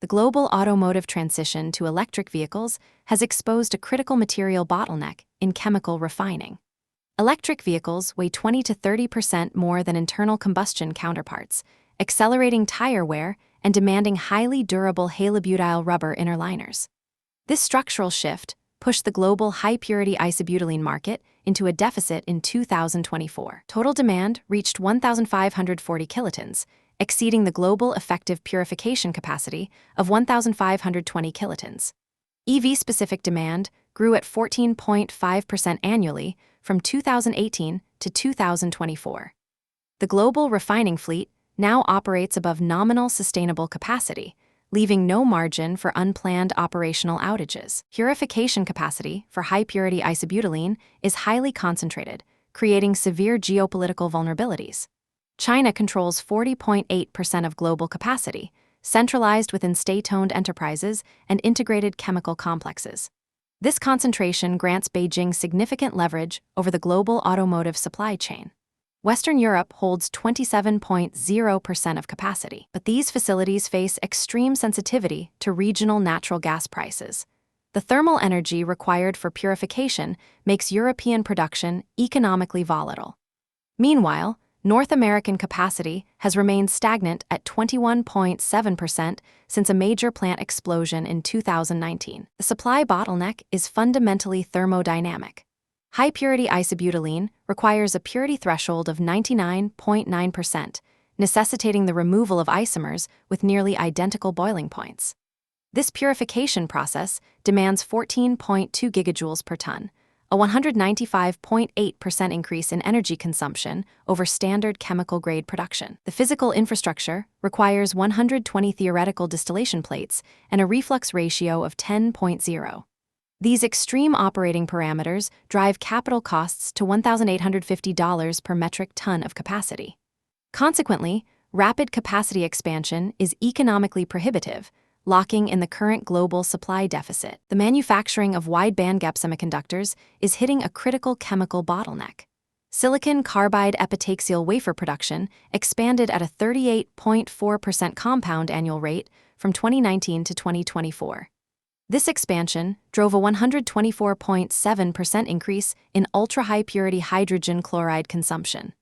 The global automotive transition to electric vehicles has exposed a critical material bottleneck in chemical refining. Electric vehicles weigh 20 to 30% more than internal combustion counterparts, accelerating tire wear and demanding highly durable halobutyl rubber inner liners. This structural shift pushed the global high-purity isobutylene market into a deficit in 2024. Total demand reached 1,540 kilotons, exceeding the global effective purification capacity of 1,520 kilotons. EV-specific demand grew at 14.5% annually from 2018 to 2024. The global refining fleet now operates above nominal sustainable capacity, leaving no margin for unplanned operational outages. Purification capacity for high-purity isobutylene is highly concentrated, creating severe geopolitical vulnerabilities. China controls 40.8% of global capacity, centralized within state-owned enterprises and integrated chemical complexes. This concentration grants Beijing significant leverage over the global automotive supply chain. Western Europe holds 27.0% of capacity, but these facilities face extreme sensitivity to regional natural gas prices. The thermal energy required for purification makes European production economically volatile. Meanwhile, North American capacity has remained stagnant at 21.7% since a major plant explosion in 2019. The supply bottleneck is fundamentally thermodynamic. High-purity isobutylene requires a purity threshold of 99.9%, necessitating the removal of isomers with nearly identical boiling points. This purification process demands 14.2 gigajoules per ton, a 195.8% increase in energy consumption over standard chemical-grade production. The physical infrastructure requires 120 theoretical distillation plates and a reflux ratio of 10.0. These extreme operating parameters drive capital costs to $1,850 per metric ton of capacity. Consequently, rapid capacity expansion is economically prohibitive, locking in the current global supply deficit. The manufacturing of wide bandgap semiconductors is hitting a critical chemical bottleneck. Silicon carbide epitaxial wafer production expanded at a 38.4% compound annual rate from 2019 to 2024. This expansion drove a 124.7% increase in ultra-high purity hydrogen chloride consumption.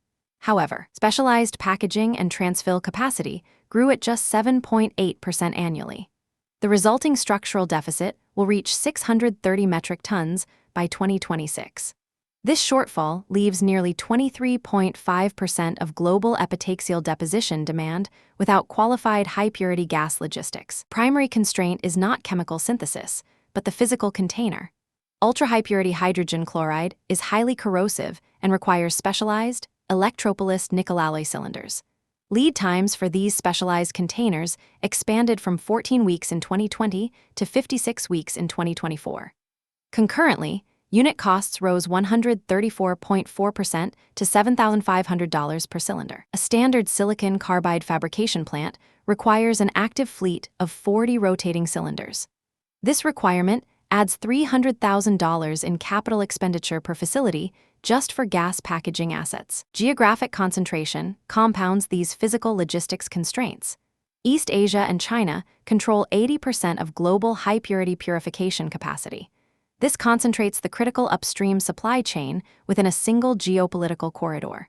However, specialized packaging and transfill capacity grew at just 7.8% annually. The resulting structural deficit will reach 630 metric tons by 2026. This shortfall leaves nearly 23.5% of global epitaxial deposition demand without qualified high-purity gas logistics. Primary constraint is not chemical synthesis, but the physical container. Ultra-high-purity hydrogen chloride is highly corrosive and requires specialized, electropolised nickel alloy cylinders. Lead times for these specialized containers expanded from 14 weeks in 2020 to 56 weeks in 2024. Concurrently, unit costs rose 134.4% to $7,500 per cylinder. A standard silicon carbide fabrication plant requires an active fleet of 40 rotating cylinders. This requirement adds $300,000 in capital expenditure per facility just for gas packaging assets. Geographic concentration compounds these physical logistics constraints. East Asia and China control 80% of global high-purity purification capacity. This concentrates the critical upstream supply chain within a single geopolitical corridor.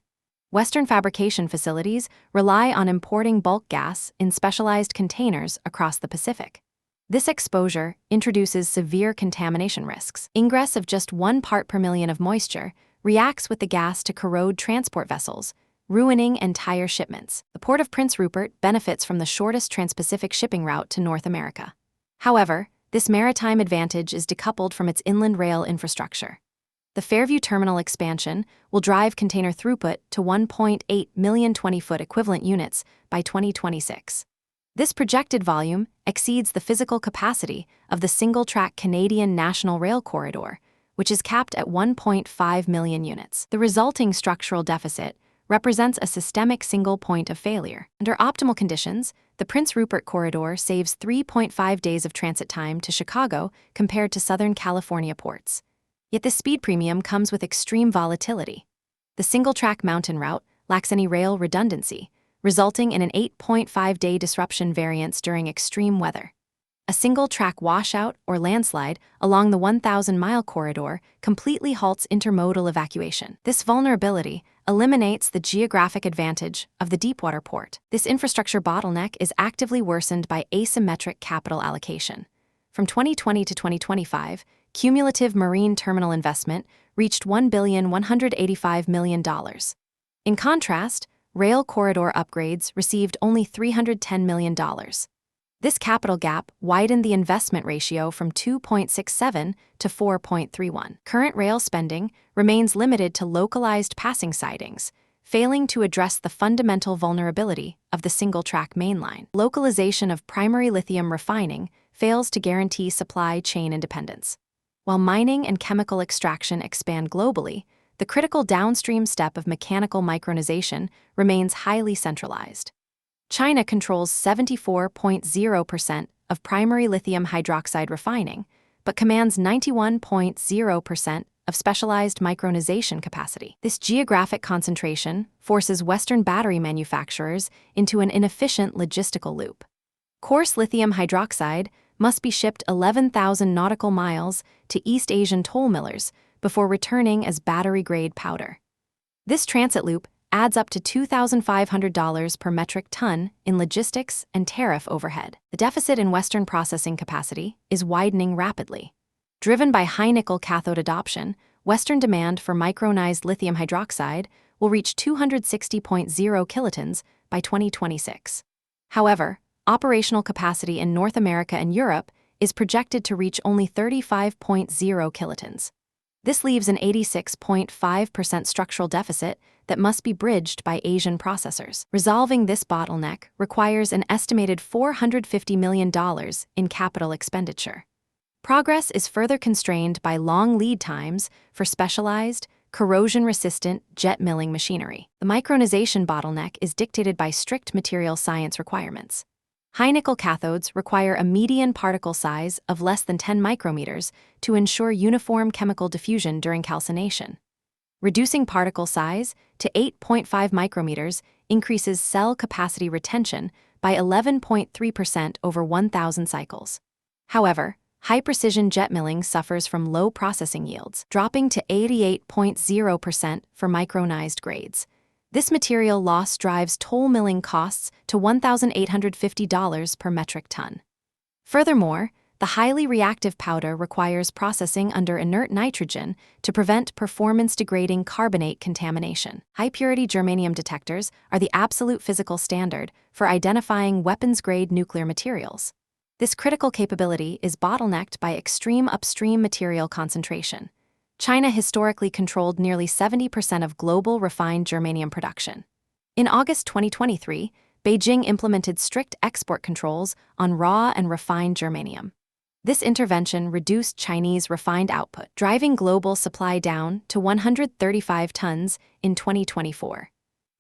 Western fabrication facilities rely on importing bulk gas in specialized containers across the Pacific. This exposure introduces severe contamination risks. Ingress of just 1 part per million of moisture reacts with the gas to corrode transport vessels, ruining entire shipments. The port of Prince Rupert benefits from the shortest trans-Pacific shipping route to North America. However, this maritime advantage is decoupled from its inland rail infrastructure. The Fairview terminal expansion will drive container throughput to 1.8 million 20-foot equivalent units by 2026. This projected volume exceeds the physical capacity of the single-track Canadian National Rail Corridor, which is capped at 1.5 million units. The resulting structural deficit represents a systemic single point of failure. Under optimal conditions, the Prince Rupert corridor saves 3.5 days of transit time to Chicago compared to Southern California ports. Yet this speed premium comes with extreme volatility. The single-track mountain route lacks any rail redundancy, resulting in an 8.5-day disruption variance during extreme weather. A single-track washout or landslide along the 1,000-mile corridor completely halts intermodal evacuation. This vulnerability eliminates the geographic advantage of the deepwater port. This infrastructure bottleneck is actively worsened by asymmetric capital allocation. From 2020 to 2025, cumulative marine terminal investment reached $1,185 million. In contrast, rail corridor upgrades received only $310 million. This capital gap widened the investment ratio from 2.67 to 4.31. Current rail spending remains limited to localized passing sidings, failing to address the fundamental vulnerability of the single-track mainline. Localization of primary lithium refining fails to guarantee supply chain independence. While mining and chemical extraction expand globally, the critical downstream step of mechanical micronization remains highly centralized. China controls 74.0% of primary lithium hydroxide refining, but commands 91.0% of specialized micronization capacity. This geographic concentration forces Western battery manufacturers into an inefficient logistical loop. Coarse lithium hydroxide must be shipped 11,000 nautical miles to East Asian toll millers before returning as battery-grade powder. This transit loop adds up to $2,500 per metric ton in logistics and tariff overhead. The deficit in Western processing capacity is widening rapidly. Driven by high-nickel cathode adoption, Western demand for micronized lithium hydroxide will reach 260.0 kilotons by 2026. However, operational capacity in North America and Europe is projected to reach only 35.0 kilotons. This leaves an 86.5% structural deficit that must be bridged by Asian processors. Resolving this bottleneck requires an estimated $450 million in capital expenditure. Progress is further constrained by long lead times for specialized, corrosion-resistant jet milling machinery. The micronization bottleneck is dictated by strict material science requirements. High-nickel cathodes require a median particle size of less than 10 micrometers to ensure uniform chemical diffusion during calcination. Reducing particle size to 8.5 micrometers increases cell capacity retention by 11.3% over 1,000 cycles. However, high-precision jet milling suffers from low processing yields, dropping to 88.0% for micronized grades. This material loss drives toll milling costs to $1,850 per metric ton. Furthermore, the highly reactive powder requires processing under inert nitrogen to prevent performance-degrading carbonate contamination. High-purity germanium detectors are the absolute physical standard for identifying weapons-grade nuclear materials. This critical capability is bottlenecked by extreme upstream material concentration. China historically controlled nearly 70% of global refined germanium production. In August 2023, Beijing implemented strict export controls on raw and refined germanium. This intervention reduced Chinese refined output, driving global supply down to 135 tons in 2024.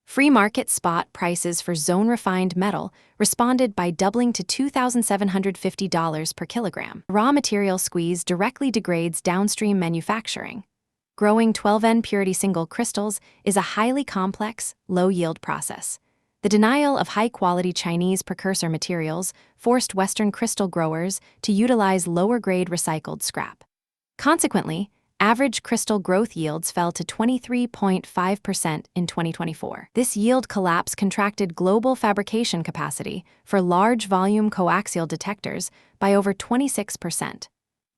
Free market spot prices for zone-refined metal responded by doubling to $2,750 per kilogram. Raw material squeeze directly degrades downstream manufacturing. Growing 12N purity single crystals is a highly complex, low-yield process. The denial of high-quality Chinese precursor materials forced Western crystal growers to utilize lower-grade recycled scrap. Consequently, average crystal growth yields fell to 23.5% in 2024. This yield collapse contracted global fabrication capacity for large-volume coaxial detectors by over 26%.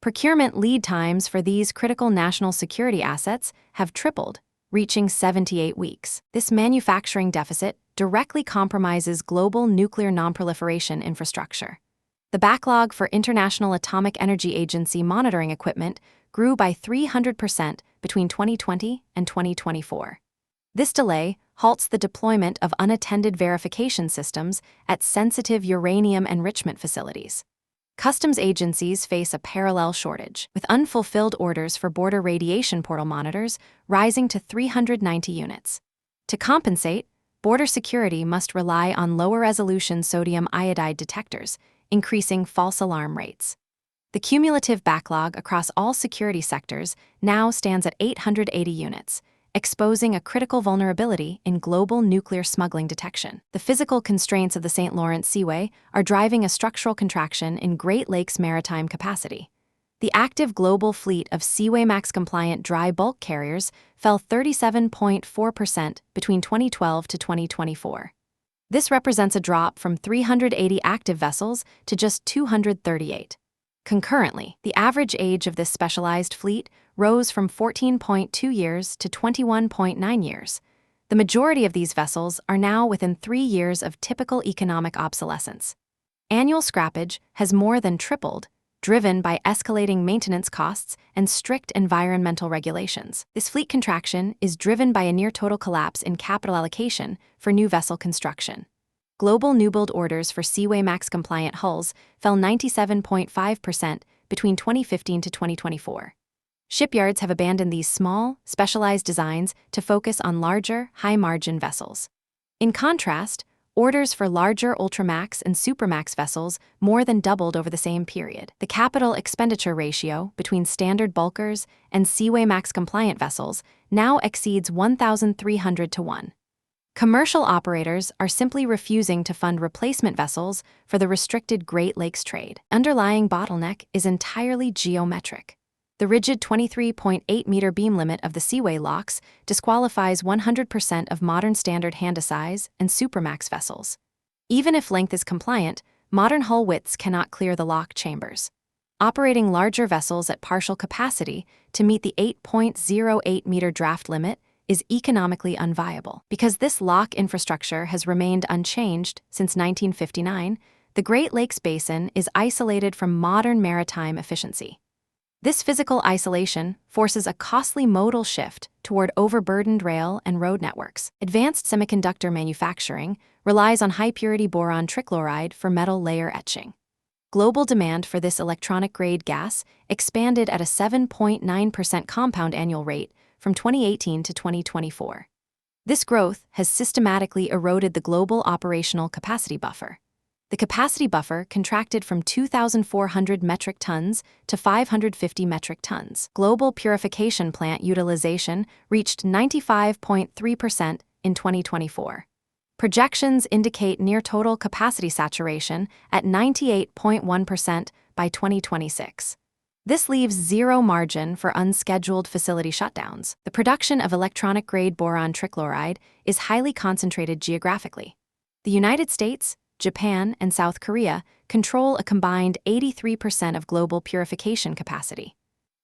Procurement lead times for these critical national security assets have tripled, reaching 78 weeks. This manufacturing deficit directly compromises global nuclear non-proliferation infrastructure. The backlog for International Atomic Energy Agency monitoring equipment grew by 300% between 2020 and 2024. This delay halts the deployment of unattended verification systems at sensitive uranium enrichment facilities. Customs agencies face a parallel shortage, with unfulfilled orders for border radiation portal monitors rising to 390 units. To compensate, border security must rely on lower-resolution sodium iodide detectors, increasing false alarm rates. The cumulative backlog across all security sectors now stands at 880 units, exposing a critical vulnerability in global nuclear smuggling detection. The physical constraints of the St. Lawrence Seaway are driving a structural contraction in Great Lakes maritime capacity. The active global fleet of Seaway Max-compliant dry bulk carriers fell 37.4% between 2012 to 2024. This represents a drop from 380 active vessels to just 238. Concurrently, the average age of this specialized fleet rose from 14.2 years to 21.9 years. The majority of these vessels are now within 3 years of typical economic obsolescence. Annual scrappage has more than tripled, driven by escalating maintenance costs and strict environmental regulations. This fleet contraction is driven by a near-total collapse in capital allocation for new vessel construction. Global newbuild orders for Seaway Max-compliant hulls fell 97.5% between 2015 to 2024. Shipyards have abandoned these small, specialized designs to focus on larger, high-margin vessels. In contrast, orders for larger Ultramax and Supermax vessels more than doubled over the same period. The capital expenditure ratio between standard bulkers and Seaway Max-compliant vessels now exceeds 1,300 to 1. Commercial operators are simply refusing to fund replacement vessels for the restricted Great Lakes trade. Underlying bottleneck is entirely geometric. The rigid 23.8-meter beam limit of the Seaway locks disqualifies 100% of modern standard Handysize and Supermax vessels. Even if length is compliant, modern hull widths cannot clear the lock chambers. Operating larger vessels at partial capacity to meet the 8.08-meter draft limit is economically unviable. Because this lock infrastructure has remained unchanged since 1959, the Great Lakes Basin is isolated from modern maritime efficiency. This physical isolation forces a costly modal shift toward overburdened rail and road networks. Advanced semiconductor manufacturing relies on high-purity boron trichloride for metal layer etching. Global demand for this electronic-grade gas expanded at a 7.9% compound annual rate from 2018 to 2024. This growth has systematically eroded the global operational capacity buffer. The capacity buffer contracted from 2,400 metric tons to 550 metric tons. Global purification plant utilization reached 95.3% in 2024. Projections indicate near-total capacity saturation at 98.1% by 2026. This leaves zero margin for unscheduled facility shutdowns. The production of electronic-grade boron trichloride is highly concentrated geographically. The United States, Japan, and South Korea control a combined 83% of global purification capacity.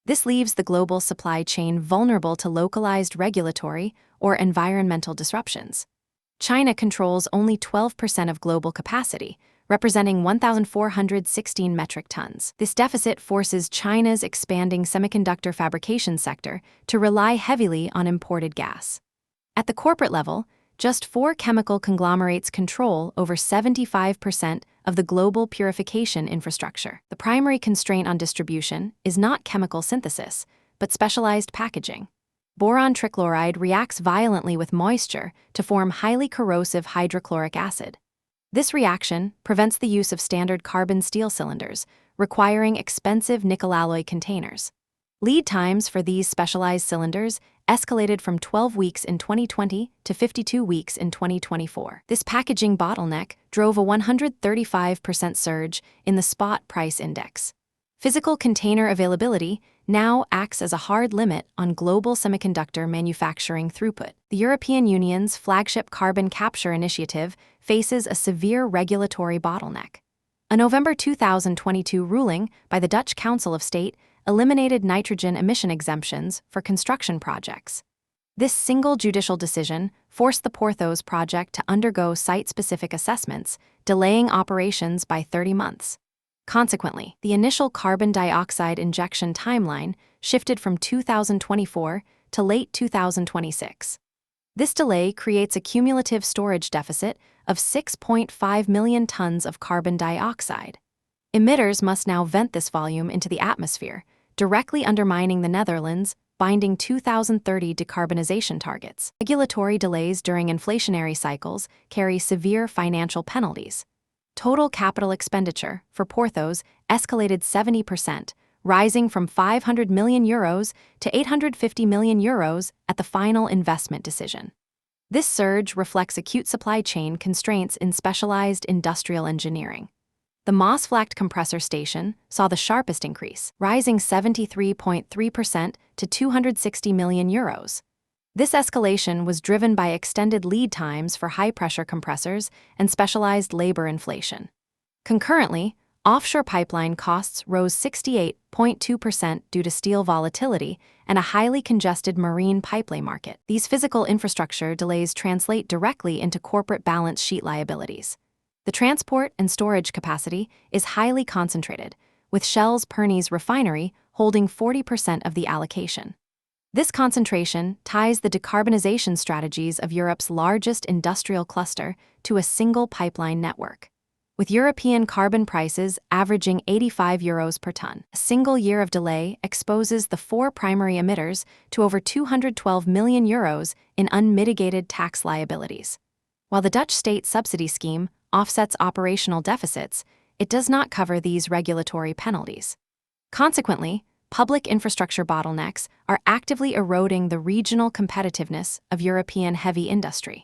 This leaves the global supply chain vulnerable to localized regulatory or environmental disruptions. China controls only 12% of global capacity, representing 1,416 metric tons. This deficit forces China's expanding semiconductor fabrication sector to rely heavily on imported gas. At the corporate level, just 4 chemical conglomerates control over 75% of the global purification infrastructure. The primary constraint on distribution is not chemical synthesis, but specialized packaging. Boron trichloride reacts violently with moisture to form highly corrosive hydrochloric acid. This reaction prevents the use of standard carbon steel cylinders, requiring expensive nickel alloy containers. Lead times for these specialized cylinders escalated from 12 weeks in 2020 to 52 weeks in 2024. This packaging bottleneck drove a 135% surge in the spot price index. Physical container availability now acts as a hard limit on global semiconductor manufacturing throughput. The European Union's flagship carbon capture initiative faces a severe regulatory bottleneck. A November 2022 ruling by the Dutch Council of State eliminated nitrogen emission exemptions for construction projects. This single judicial decision forced the Porthos project to undergo site-specific assessments, delaying operations by 30 months. Consequently, the initial carbon dioxide injection timeline shifted from 2024 to late 2026. This delay creates a cumulative storage deficit of 6.5 million tons of carbon dioxide. Emitters must now vent this volume into the atmosphere, directly undermining the Netherlands' binding 2030 decarbonization targets. Regulatory delays during inflationary cycles carry severe financial penalties. Total capital expenditure for Porthos escalated 70%, rising from €500 million to €850 million at the final investment decision. This surge reflects acute supply chain constraints in specialized industrial engineering. The Maasvlakte compressor station saw the sharpest increase, rising 73.3% to €260 million. This escalation was driven by extended lead times for high-pressure compressors and specialized labor inflation. Concurrently, offshore pipeline costs rose 68.2% due to steel volatility and a highly congested marine pipeline market. These physical infrastructure delays translate directly into corporate balance sheet liabilities. The transport and storage capacity is highly concentrated, with Shell's Pernis refinery holding 40% of the allocation. This concentration ties the decarbonization strategies of Europe's largest industrial cluster to a single pipeline network. With European carbon prices averaging €85 per ton, a single year of delay exposes the four primary emitters to over €212 million in unmitigated tax liabilities. While the Dutch state subsidy scheme offsets operational deficits, it does not cover these regulatory penalties. Consequently, public infrastructure bottlenecks are actively eroding the regional competitiveness of European heavy industry.